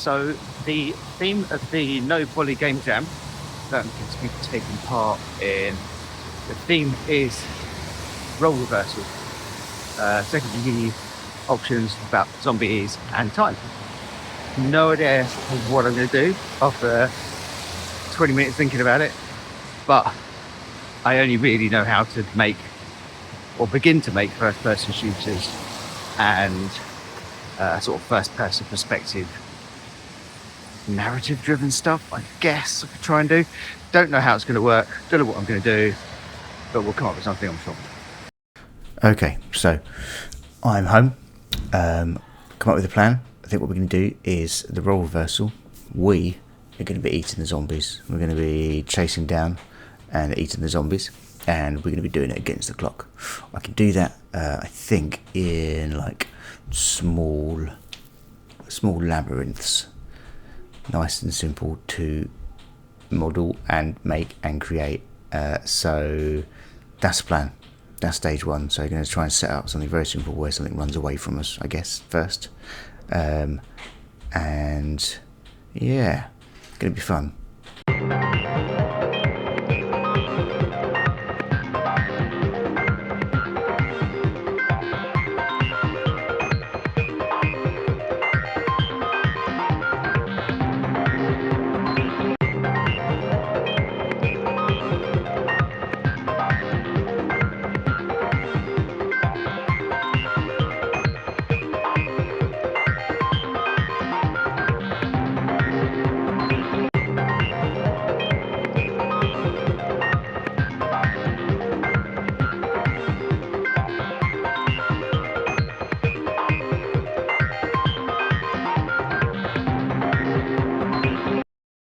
So the theme of the NoPoly Game Jam that I'm going to be taking part in, the theme is role reversal. Secondary options about zombies and time. No idea what I'm going to do after 20 minutes thinking about it, but I only really know how to make or begin to make first-person shooters and sort of first-person perspective narrative-driven stuff, I guess I could try and do. Don't know how it's going to work, don't know what I'm going to do, but we'll come up with something, I'm sure. Okay, so I'm home, come up with a plan. I think what we're going to do is the role reversal. We are going to be eating the zombies. We're going to be chasing down and eating the zombies, and we're going to be doing it against the clock. I can do that, I think, in like small labyrinths. Nice and simple to model and make and create. So that's the plan. That's stage one. So you're going to try and set up something very simple where something runs away from us, I guess, first. And yeah, it's going to be fun.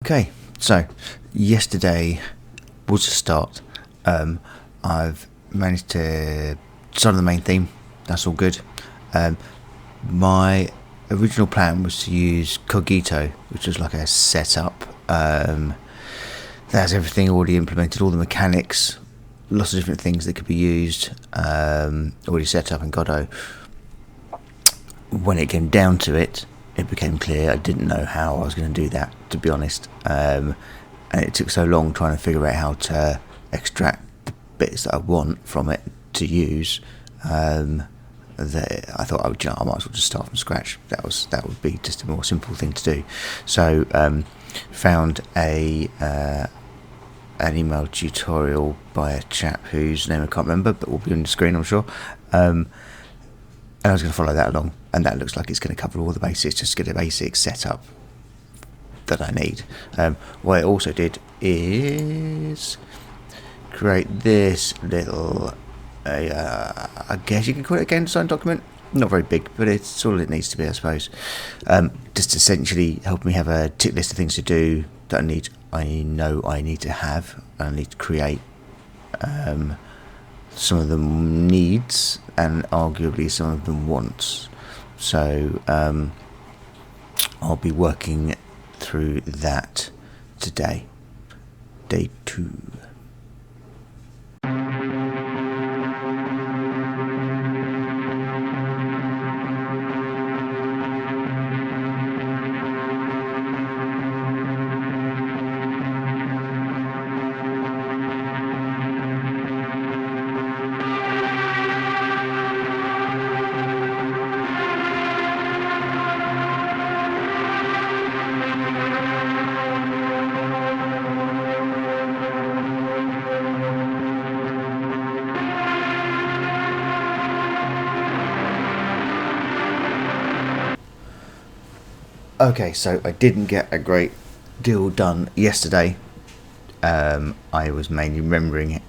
Okay, so yesterday was a start. I've managed to start on the main theme. That's all good. My original plan was to use Cogito, which was like a setup. That has everything already implemented, all the mechanics, lots of different things that could be used, already set up in Godot. When it came down to it, it became clear I didn't know how I was going to do that, to be honest. And it took so long trying to figure out how to extract the bits that I want from it to use, that I thought I might as well just start from scratch. That would be just a more simple thing to do. So found an email tutorial by a chap whose name I can't remember, but will be on the screen, I'm sure. And I was going to follow that along, and that looks like it's going to cover all the basics, just get a basic setup that I need. What I also did is create this little, I guess you can call it a game design document. Not very big, but it's all it needs to be, I suppose. Just essentially help me have a tick list of things to do that I know I need to have, and I need to create. Some of them needs and arguably some of them wants. So I'll be working through that today. Day 2. Okay, so I didn't get a great deal done yesterday. I was mainly remembering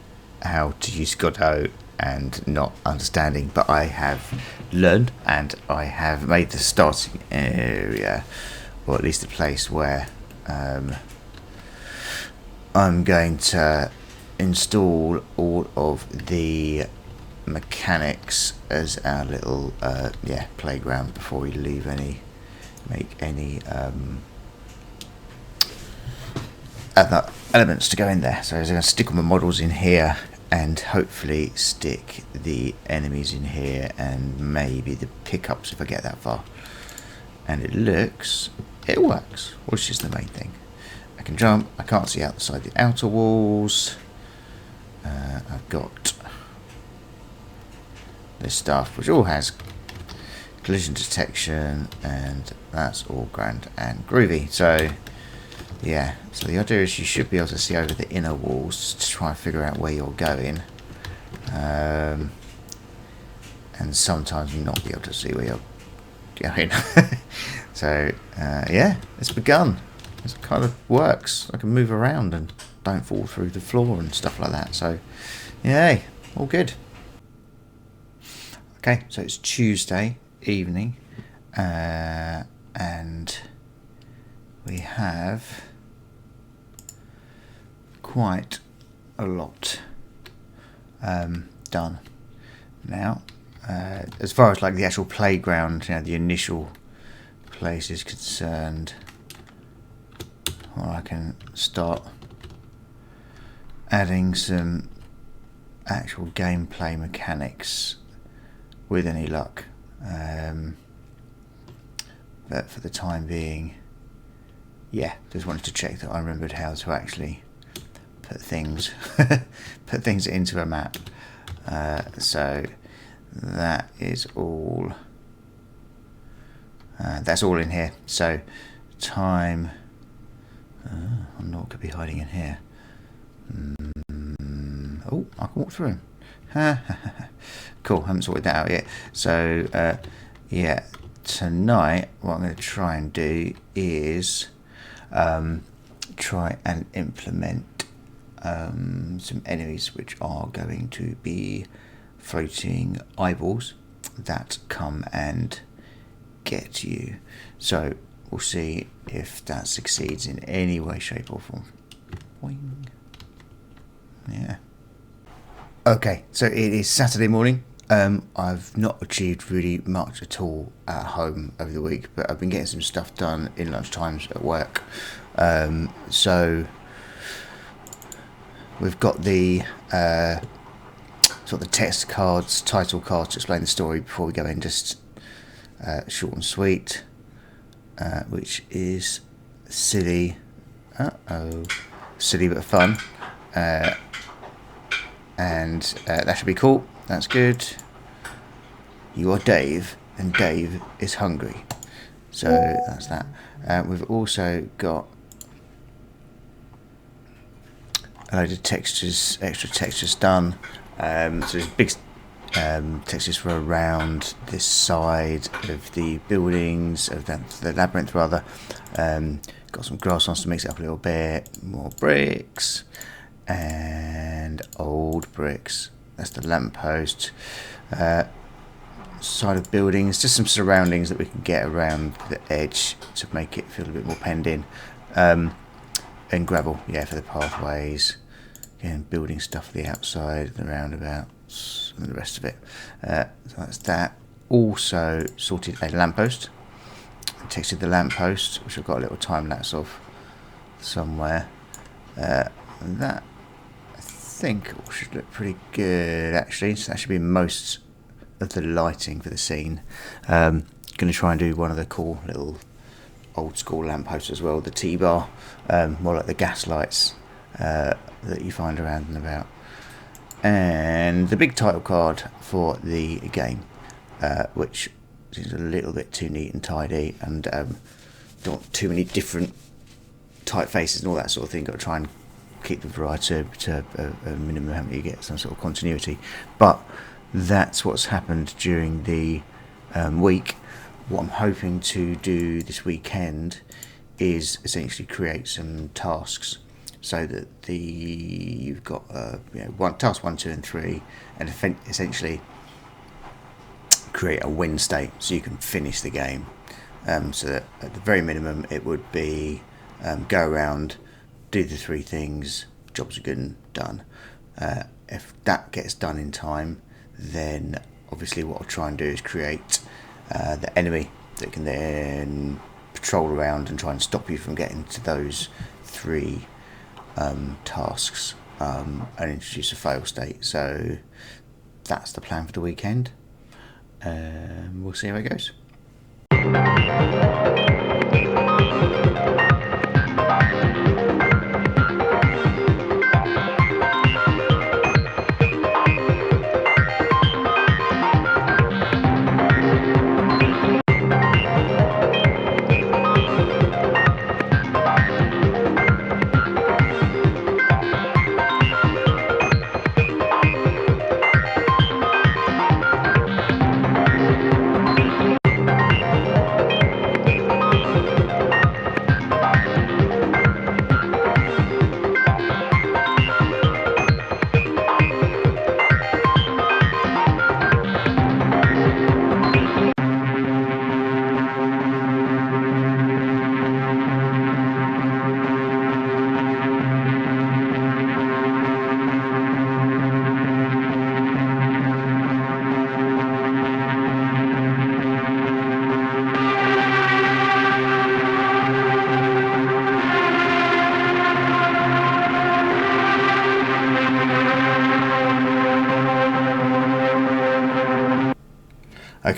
how to use Godot and not understanding, but I have learned and I have made the starting area, or at least a place where I'm going to install all of the mechanics as our little playground before we make any other elements to go in there. So I'm going to stick all my models in here and hopefully stick the enemies in here and maybe the pickups if I get that far. And it looks it works, which is the main thing. I can jump. I can't see outside the outer walls. I've got this stuff, which all has collision detection, and that's all grand and groovy. So yeah, so the idea is you should be able to see over the inner walls to try and figure out where you're going, and sometimes not be able to see where you're going. So yeah, it's begun. It kind of works. I can move around and don't fall through the floor and stuff like that. So yay, all good. Okay, so it's Tuesday evening, and we have quite a lot done now. As far as like the actual playground, the initial place is concerned, well, I can start adding some actual gameplay mechanics with any luck, but for the time being, yeah, just wanted to check that I remembered how to actually put things into a map. So that is all. That's all in here. So time. I wonder what could be hiding in here. Oh, I can walk through him. Cool, haven't sorted that out yet. So yeah, tonight what I'm going to try and do is try and implement some enemies which are going to be floating eyeballs that come and get you. So we'll see if that succeeds in any way, shape or form. Boing. Yeah. Okay, so it is Saturday morning. I've not achieved really much at all at home over the week, but I've been getting some stuff done in lunch times at work. So we've got the sort of the text cards, title cards to explain the story before we go in, just short and sweet, which is silly. Silly but fun. And that should be cool. That's good. You are Dave, and Dave is hungry. So that's that. We've also got a load of textures, extra textures done. So there's big textures for around this side of the buildings, of the labyrinth rather. Got some grass ones to mix it up a little bit. More bricks. And old bricks. That's the lamppost. Side of buildings, just some surroundings that we can get around the edge to make it feel a bit more penned in. And gravel, yeah, for the pathways. Again, building stuff for the outside, the roundabouts, and the rest of it. So that's that. Also sorted a lamppost. Textured the lamppost, which I've got a little time lapse of somewhere. And that, I think, should look pretty good actually. So that should be most of the lighting for the scene. Going to try and do one of the cool little old school lampposts as well, the T-bar, more like the gas lights that you find around and about. And the big title card for the game, which is a little bit too neat and tidy, and don't want too many different typefaces and all that sort of thing. Got to try and keep the variety to a minimum, haven't you, get some sort of continuity. But that's what's happened during the week. What I'm hoping to do this weekend is essentially create some tasks, so that you've got task 1, 2 and 3, and essentially create a win state so you can finish the game. So that at the very minimum it would be go around, do the 3 things, jobs are good and done. If that gets done in time, then obviously what I'll try and do is create the enemy that can then patrol around and try and stop you from getting to those 3 tasks, and introduce a fail state. So that's the plan for the weekend. We'll see how it goes.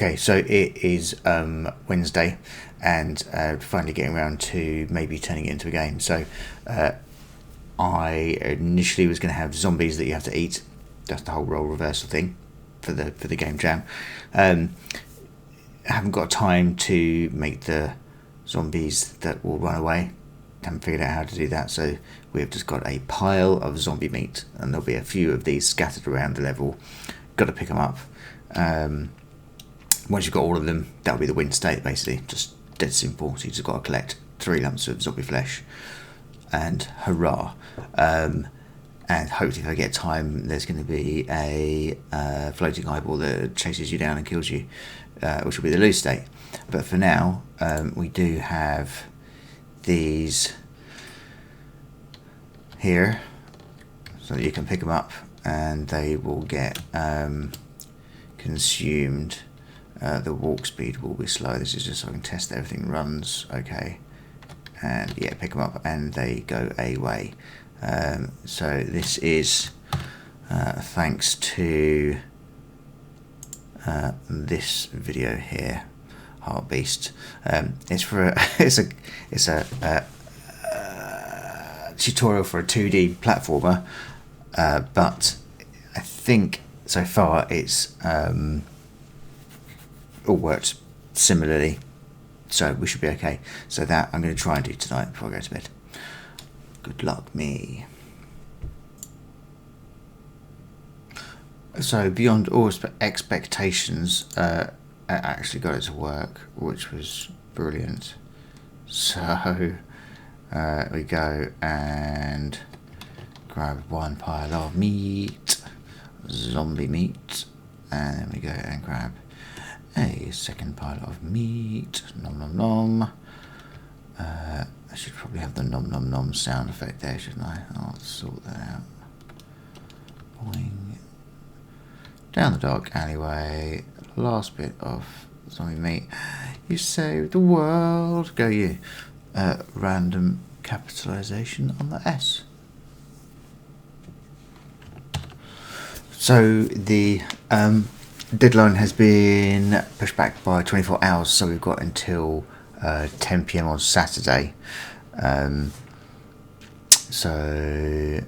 Okay, so it is Wednesday, and finally getting around to maybe turning it into a game. So I initially was going to have zombies that you have to eat. That's the whole role reversal thing for the game jam. I haven't got time to make the zombies that will run away. Haven't figured out how to do that, so we've just got a pile of zombie meat, and there'll be a few of these scattered around the level. Got to pick them up. Once you've got all of them, that'll be the win state, basically. Just dead simple. So you just got to collect 3 lumps of zombie flesh, and hurrah. And hopefully, if I get time, there's going to be a floating eyeball that chases you down and kills you, which will be the lose state. But for now, we do have these here, so that you can pick them up, and they will get consumed. The walk speed will be slow. This is just so I can test that everything runs okay. And yeah, pick them up and they go away. So this is thanks to this video here, Heart Beast. It's for it's a tutorial for a 2D platformer, but I think so far it's all worked similarly, so we should be okay. So that I'm going to try and do tonight before I go to bed. Good luck me. So beyond all expectations, I actually got it to work, which was brilliant. So we go and grab 1 pile of meat, zombie meat, and then we go and grab a second pile of meat. Nom nom nom. I should probably have the nom nom nom sound effect there, shouldn't I? I'll sort that out. Boing. Down the dark alleyway. Last bit of zombie meat. You saved the world. Go you. Random capitalization on the S. So the deadline has been pushed back by 24 hours, so we've got until 10 PM on Saturday. So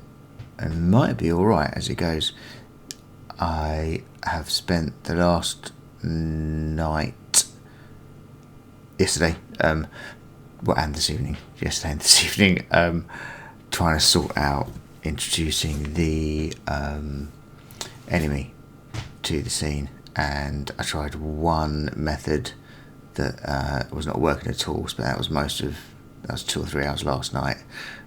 it might be alright as it goes. I have spent the last night yesterday, and this evening, yesterday and this evening, trying to sort out introducing the enemy to the scene, and I tried one method that was not working at all, but that was 2 or 3 hours last night.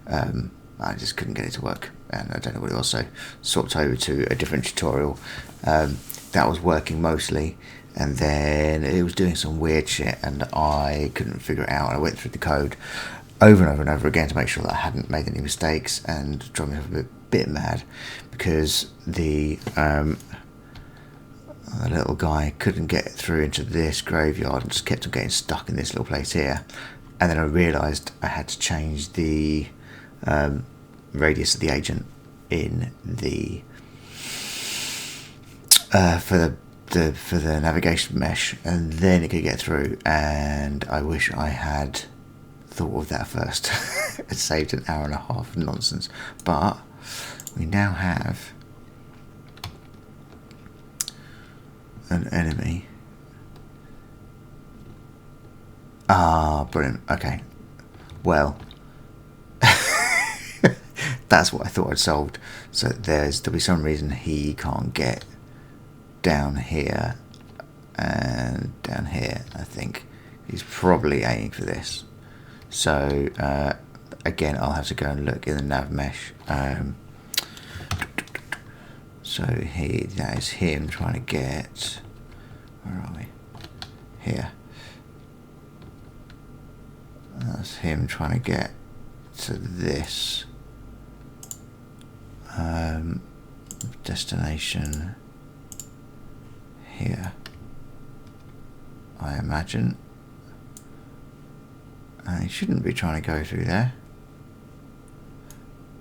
I just couldn't get it to work, and I don't know what it was, so swapped over to a different tutorial that was working mostly, and then it was doing some weird shit and I couldn't figure it out. I went through the code over and over and over again to make sure that I hadn't made any mistakes, and drove me a bit mad because the little guy couldn't get through into this graveyard and just kept on getting stuck in this little place here. And then I realised I had to change the radius of the agent in the for the navigation mesh, and then it could get through. And I wish I had thought of that first. It saved an hour and a half of nonsense. But we now have an enemy. Ah, brilliant. Okay. Well, that's what I thought I'd solved. So there'll be some reason he can't get down here and down here. I think he's probably aiming for this. So again, I'll have to go and look in the nav mesh. So that is him trying to get. Where are we? Here. That's him trying to get to this destination here, I imagine. And he shouldn't be trying to go through there.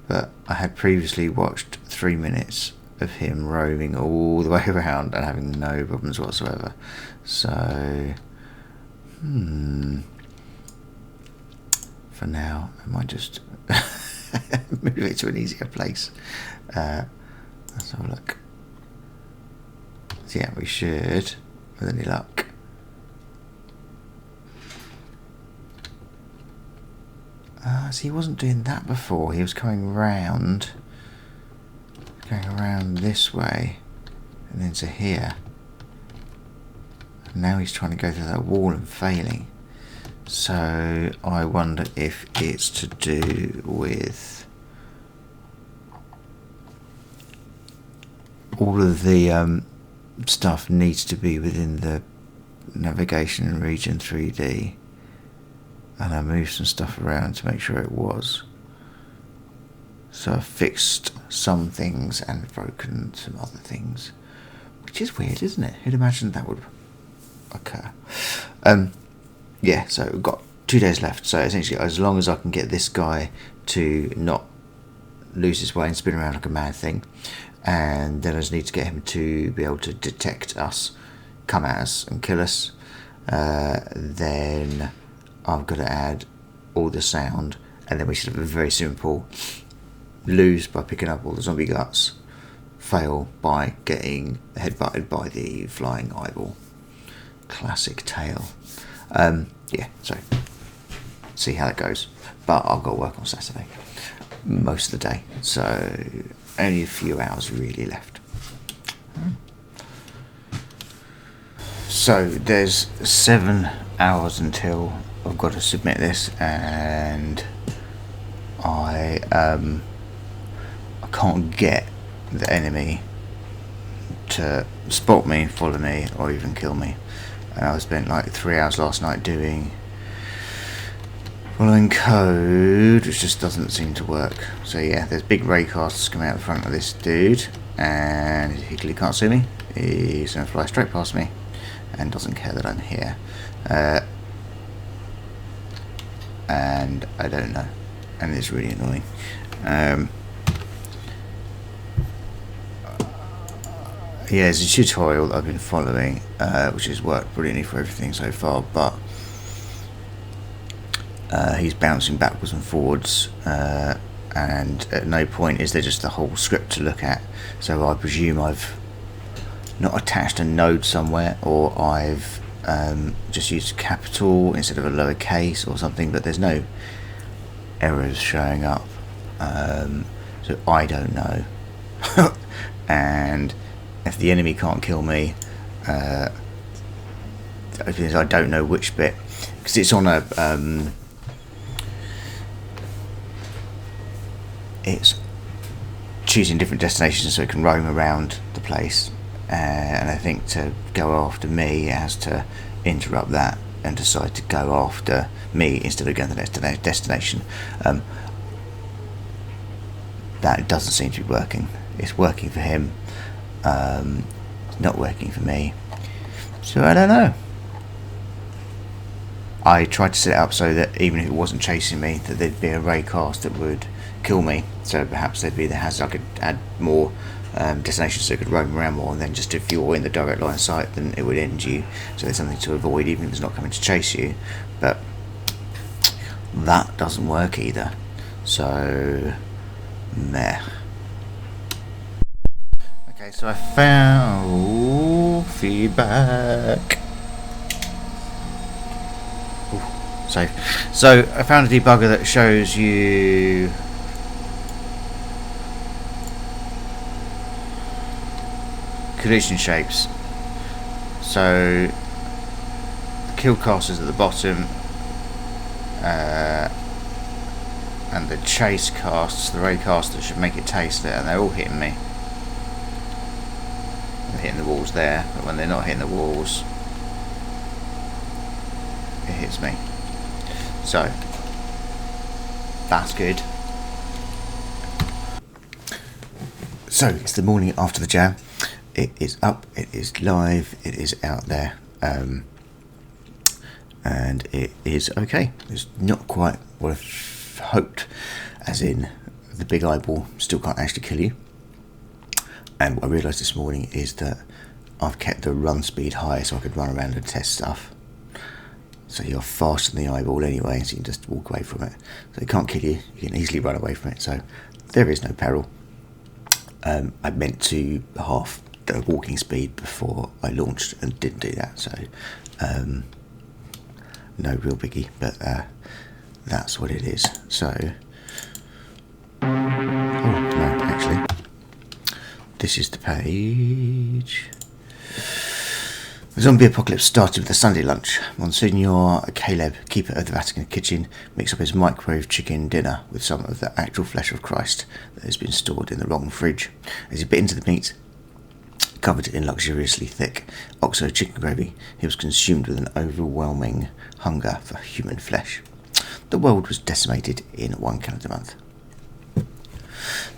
But I had previously watched 3 minutes of him roaming all the way around and having no problems whatsoever. So, for now, I might just move it to an easier place. Let's have a look. So yeah, we should, with any luck. So he wasn't doing that before. He was going around this way, and then to here. And now he's trying to go through that wall and failing. So I wonder if it's to do with all of the stuff needs to be within the navigation and region 3D, and I moved some stuff around to make sure it was. So I fixed some things and broken some other things, which is weird, isn't it? Who'd imagine that would occur? Yeah, so we've got 2 days left. So essentially, as long as I can get this guy to not lose his way and spin around like a mad thing, and then I just need to get him to be able to detect us, come at us and kill us, then I've got to add all the sound, and then we should have a very simple lose by picking up all the zombie guts, fail by getting headbutted by the flying eyeball. Classic tale. Yeah, so see how it goes. But I've got to work on Saturday most of the day, so only a few hours really left. So there's 7 hours until I've got to submit this, and I can't get the enemy to spot me, follow me, or even kill me. And I spent like 3 hours last night following code, which just doesn't seem to work. So yeah, there's big raycasts coming out the front of this dude, and he clearly can't see me. He's going to fly straight past me and doesn't care that I'm here. And I don't know, and it's really annoying. Yeah, there's a tutorial that I've been following, which has worked brilliantly for everything so far, but he's bouncing backwards and forwards, and at no point is there just a whole script to look at. So I presume I've not attached a node somewhere, or I've just used capital instead of a lowercase or something, but there's no errors showing up, so I don't know. And if the enemy can't kill me, I don't know which bit, because it's on a it's choosing different destinations so it can roam around the place, and I think to go after me it has to interrupt that and decide to go after me instead of going to the next destination. That doesn't seem to be working. It's working for him, it's not working for me, so I don't know. I tried to set it up so that even if it wasn't chasing me, that there'd be a raycast that would kill me, so perhaps there'd be the hazard I could add more destinations so it could roam around more, and then just if you're in the direct line of sight then it would end you, so there's something to avoid even if it's not coming to chase you. But that doesn't work either, so meh. Okay, so I found feedback. Ooh, safe. So I found a debugger that shows you collision shapes. So the kill cast is at the bottom, and the chase casts, the ray cast that should make it taste it, and they're all hitting me. They're hitting the walls there, but when they're not hitting the walls, it hits me. So that's good. So it's the morning after the jam. It is up, it is live, it is out there, and it is okay. It's not quite what I've hoped, as in the big eyeball still can't actually kill you, And what I realised this morning is that I've kept the run speed high so I could run around and test stuff. So you're faster than the eyeball anyway, so you can just walk away from it. So it can't kill you, you can easily run away from it, so there is no peril. I meant to half the walking speed before I launched and didn't do that, so no real biggie, but that's what it is. So, oh no, actually, this is the page. The zombie apocalypse started with a Sunday lunch. Monsignor Caleb, keeper of the Vatican kitchen, mixed up his microwave chicken dinner with some of the actual flesh of Christ that has been stored in the wrong fridge. As he bit into the meat, covered in luxuriously thick oxo chicken gravy, he was consumed with an overwhelming hunger for human flesh. The world was decimated in 1 calendar month.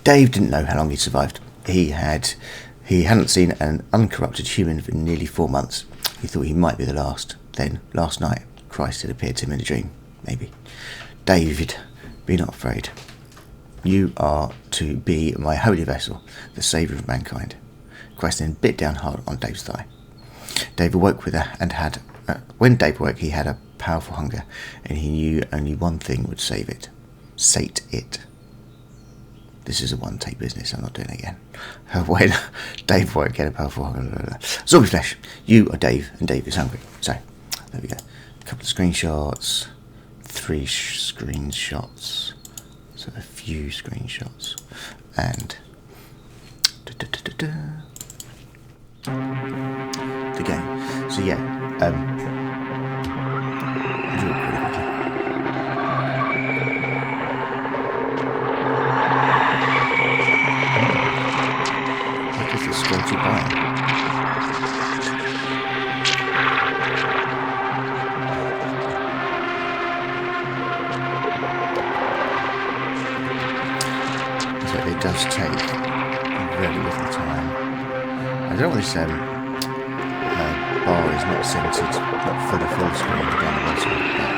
Dave didn't know how long he'd survived. He hadn't seen an uncorrupted human for nearly 4 months. He thought he might be the last. Then, last night, Christ had appeared to him in a dream. Maybe. David, be not afraid. You are to be my holy vessel, the saviour of mankind. Christ then bit down hard on Dave's thigh. Dave awoke when Dave awoke, he had a powerful hunger, and he knew only one thing would save it. Sate it. This is a one-take business, I'm not doing it again. When Dave awoke, he had a powerful hunger. Zombie flesh. You are Dave, and Dave is hungry. So, there we go. A couple of screenshots. 3 screenshots. So a few screenshots. And the game. So yeah, enjoy it pretty quickly. What is this scroll to buy? So it does take very little time. I don't know what this bar is not centered, not for the full screen down the bottom, but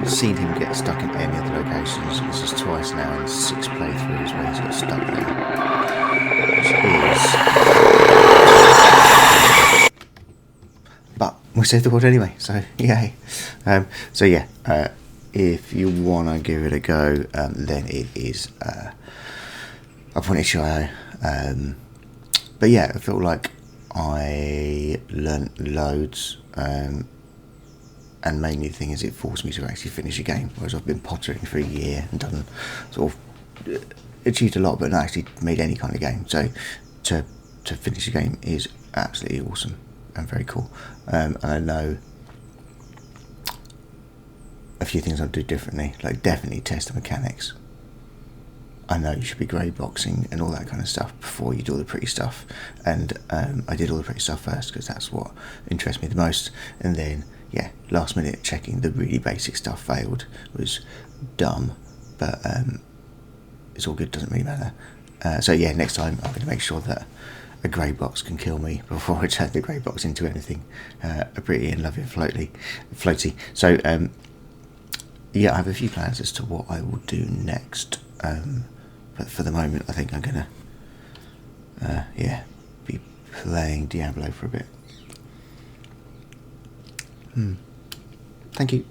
seen him get stuck in any other locations. This is twice now in 6 playthroughs where he's got stuck there. Which is... But we saved the world anyway, so yay. If you want to give it a go, then it is up on itch.io. But yeah, I feel like I learnt loads. And mainly the thing is, it forced me to actually finish a game, whereas I've been pottering for a year and done sort of achieved a lot, but not actually made any kind of game. So to finish a game is absolutely awesome and very cool. And I know a few things I'll do differently, like definitely test the mechanics. I know you should be grey boxing and all that kind of stuff before you do all the pretty stuff, and I did all the pretty stuff first because that's what interests me the most, and then yeah, last minute checking the really basic stuff failed was dumb, but it's all good, doesn't really matter. So yeah, next time I'm going to make sure that a grey box can kill me before I turn the grey box into anything pretty and lovely and floaty. So yeah, I have a few plans as to what I will do next, but for the moment I think I'm going to be playing Diablo for a bit. Thank you.